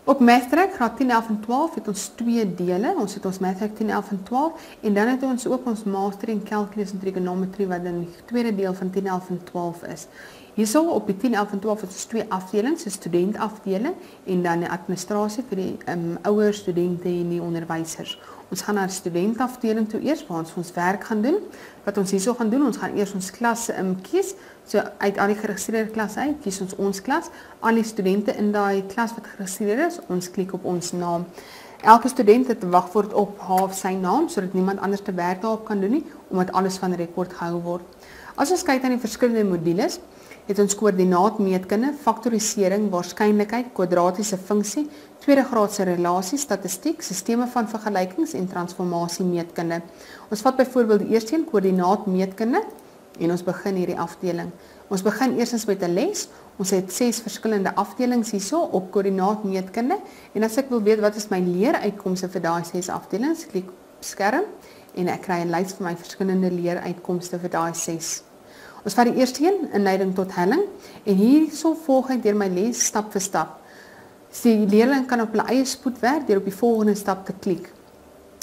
Op Mathtrack graad 10, 11 en 12 het ons 2 dele. Ons het ons Mathtrack 10, 11 en 12 en dan het ons ook ons Master in Calculus en Trigonometry wat dan die tweede deel van 10, 11 en 12 is. Hierso op die 10, 11 en 12 het ons 2 afdelings, 'n studentafdeling en dan 'n administrasie vir die ouer studente en die onderwysers. Ons gaan na die studentafdeling toe eers waar ons werk gaan doen. Wat ons hierso gaan doen, ons gaan eers ons klas kies. So uit al die geregistreerde klasse uit, kies ons klas. Al die studente in daai klas wat geregistreer is, ons klik op ons naam. Elke student het 'n wagwoord op haar of sy naam sodat niemand anders te werk daarop kan doen nie, omdat alles van rekord gehou word. As ons kyk na die verskillende modules, het ons koördinaatmeetkunde, faktorisering, waarskynlikheid, kwadratiese funksie, tweede graadse relasie, statistiek, sisteme van vergelykings en transformasiemeetkunde. Ons vat byvoorbeeld die eerste een, koördinaatmeetkunde, en ons begin hierdie afdeling. Ons begin eerstens met 'n les. Ons het 6 verskillende afdelings hierso op koördinaatmeetkunde en as ek wil weet wat is my leeruitkomste vir daai 6 afdelings, klik op skerm en ek kry 'n lys van my verskillende leeruitkomste vir daai 6. Ons vat die eerste een, inleiding tot helling, en hierso volg ek deur my les stap vir stap. Die leerling kan op hulle eie spoed werk deur op die volgende stap te klik.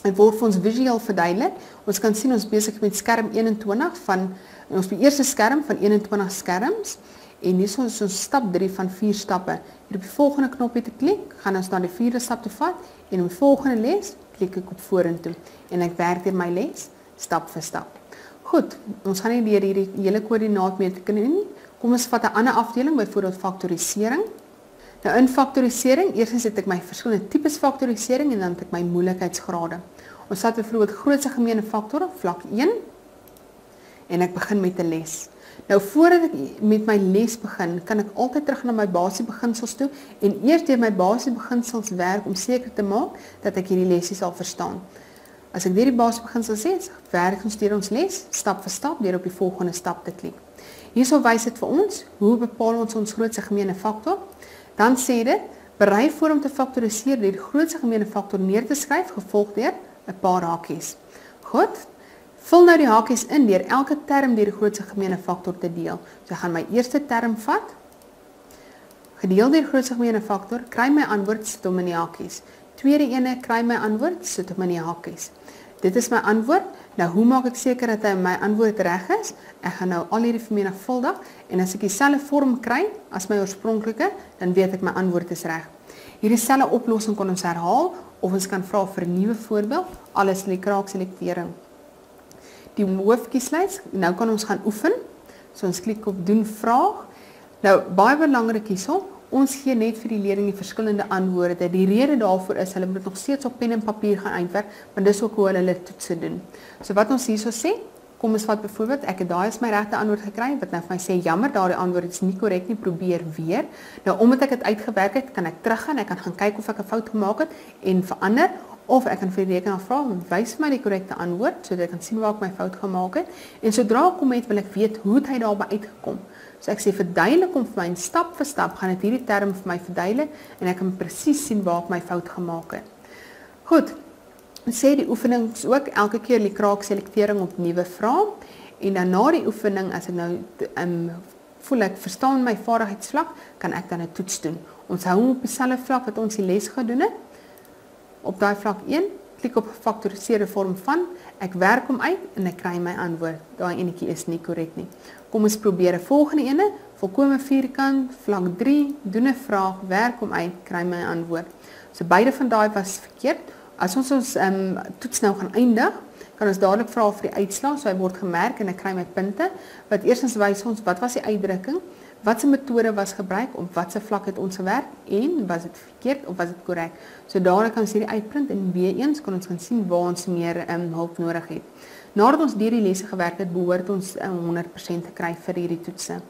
Dit word vir ons visueel verduidelik. Ons kan sien ons besig met skerm 21 van ons die eerste skerm van 21 skerms en hier is ons stap 3 van 4 stappe. Hier op die volgende knoppie te klik, gaan ons na die 4de stap toe vat en op die volgende les klik ek op vorentoe en ek werk deur my les stap vir stap. Goed, ons gaan nie deur hierdie hele koördinaatmeetkunde nie. Kom ons vat 'n ander afdeling, byvoorbeeld faktorisering. Nou in faktorisering, eerstens het ek my verskillende tipes faktorisering en dan het ek my moeilikheidsgrade. Ons vat byvoorbeeld grootste gemeene faktor, vlak 1 en ek begin met 'n les. Nou voordat ek met my les begin, kan ek altyd terug na my basiese beginsels toe en eers deur my basiese beginsels werk om seker te maak dat ek hierdie lesie sal verstaan. As ek deur die basiese beginsels het, werk ons deur ons les stap vir stap deur op die volgende stap te klik. Hierso wys dit vir ons hoe bepaal ons ons grootste gemeene faktor. Dan sê dit, berei voor om te faktoriseer deur die grootste gemeene faktor neer te skryf, gevolg deur 'n paar hakies. Goed, vul nou die hakies in deur elke term deur die grootste gemeene faktor te deel. So ek gaan my eerste term vat, gedeel deur die grootste gemeene faktor, kry my antwoord, sit hom in die hakies. Tweede ene, kry my antwoord, sit hom in die hakies. Dit is my antwoord. Nou, hoe maak ek seker dat my antwoord reg is? Ek gaan nou al hierdie vermenigvuldig en as ek dieselfde vorm kry as my oorspronklike, dan weet ek my antwoord is reg. Hierdie selfde oplossing kan ons herhaal of ons kan vra vir 'n nuwe voorbeeld, alles in die kraakselektering. Die hoofkieslys, nou kan ons gaan oefen. So ons klik op doen vraag. Nou, baie belangrik hierso, ons gee net vir die leerling die verskillende antwoorde. Die rede daarvoor is hulle moet nog steeds op pen en papier gaan uitwerk, want dis ook hoe hulle toetse doen. So wat ons hierso sê, kom ons vat byvoorbeeld, ek het daai is my regte antwoord gekry, wat nou vir my sê, jammer, daardie antwoord is nie korrek nie, probeer weer. Nou, omdat ek dit uitgewerk het, kan ek teruggaan, ek kan gaan kyk of ek 'n fout gemaak het en verander, of ek kan vir die rekenaar vra, wys vir my die korrekte antwoord, sodat ek kan sien waar ek my fout gemaak het, en sodra ek kom het, wil ek weet, hoe het hy daarby uitgekom. So ek sê, verduidelik hom vir my, en stap vir stap, gaan dit hierdie term vir my verduidelik, en ek kan presies sien waar ek my fout gemaak het. Goed, sê die oefenings ook, elke keer die kraakselektering op nuwe vrae, en dan na die oefening, as ek nou voel ek verstaan my vaardigheidsvlak, kan ek dan 'n toets doen. Ons hou op dieselfde vlak wat ons die les gedoen het, op daai vlak 1, klik op gefaktoriseerde vorm van, ek werk hom uit en ek kry my antwoord. Daai enetjie is nie korrek nie. Kom ons probeer 'n volgende ene, volkome vierkant, vlak 3, doen 'n vraag, werk hom uit, kry my antwoord. So beide van daai was verkeerd. As ons toets nou gaan eindig, kan ons dadelik vra vir die uitslag, so hy word gemerk en ek kry my punte, wat eerstens wys ons wat was die uitdrukking, watse metode was gebruik, op watse vlak het ons gewerk en was dit verkeerd of was dit korrek. So dadelik kan ons hierdie uitprint en weer eens kan ons gaan sien waar ons meer hulp nodig het. Nadat ons deur die lesse gewerk het, behoort ons 100% te kry vir hierdie toetse.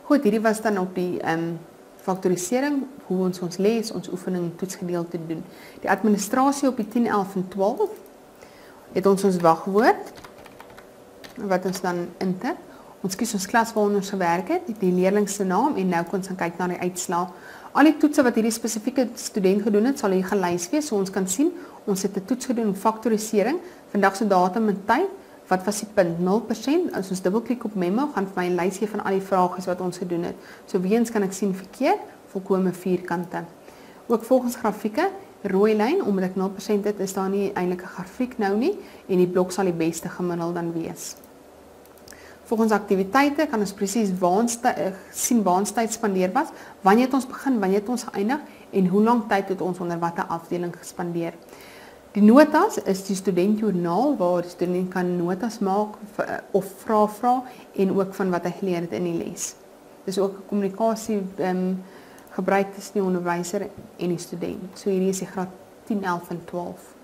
Goed, hierdie was dan op die faktorisering, hoe ons les, ons oefening en toetsgedeelte doen. Die administrasie op die 10, 11 en 12 het ons wagwoord, wat ons dan intik. Ons kies ons klas waarin ons gewerk het, die leerling se naam en nou kan ons gaan kyk na die uitslae. Al die toetse wat hierdie spesifieke student gedoen het, sal hier gelys wees, so ons kan sien, ons het 'n toets gedoen in faktorisering, vandag se datum en tyd, wat was die punt? 0%, as ons dubbelklik op memo, gaan vir my 'n lysie van al die vrae wat ons gedoen het. So weens kan ek sien verkeerd, volkome vierkante. Ook volgens grafieke, rooi lyn, omdat ek 0% het, is daar nie eintlik 'n grafiek nou nie en die blok sal die beste gemiddeld dan wees. Volgens aktiwiteite kan ons presies sien waar ons tyd spandeer was, wanneer het ons begin, wanneer het ons geëindig en hoe lank tyd het ons onder watter afdeling gespandeer. Die notas is die studentjoernaal waar die student kan notas maak of vra en ook van wat hy geleer het in die les. Dis ook 'n kommunikasie gebruik tussen die onderwyser en die student. So hierdie is die graad 10, 11 en 12.